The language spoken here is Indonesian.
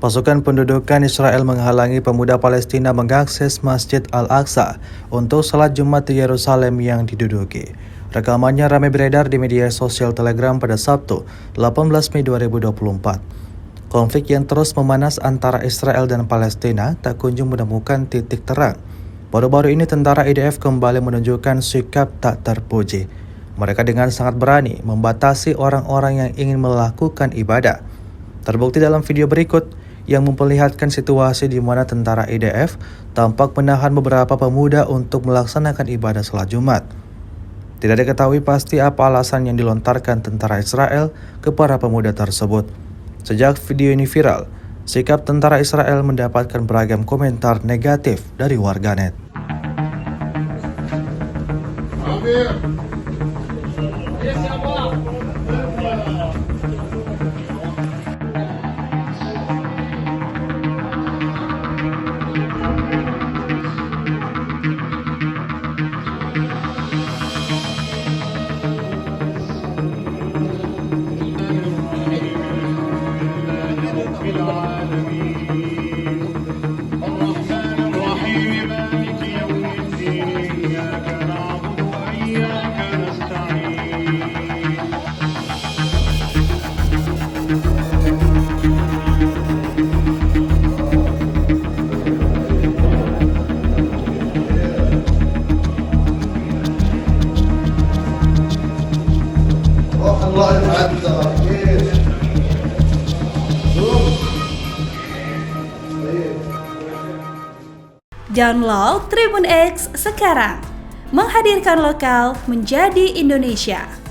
Pasukan pendudukan Israel menghalangi pemuda Palestina mengakses Masjid Al-Aqsa untuk salat Jumat di Yerusalem yang diduduki. Rekamannya ramai beredar di media sosial Telegram pada Sabtu, 18 Mei 2024. Konflik yang terus memanas antara Israel dan Palestina tak kunjung menemukan titik terang. Baru-baru ini tentara IDF kembali menunjukkan sikap tak terpuji. Mereka dengan sangat berani membatasi orang-orang yang ingin melakukan ibadah. Terbukti dalam video berikut yang memperlihatkan situasi di mana tentara IDF tampak menahan beberapa pemuda untuk melaksanakan ibadah salat Jumat. Tidak diketahui pasti apa alasan yang dilontarkan tentara Israel ke para pemuda tersebut. Sejak video ini viral, sikap tentara Israel mendapatkan beragam komentar negatif dari warganet. Download Tribun X sekarang, menghadirkan lokal menjadi Indonesia.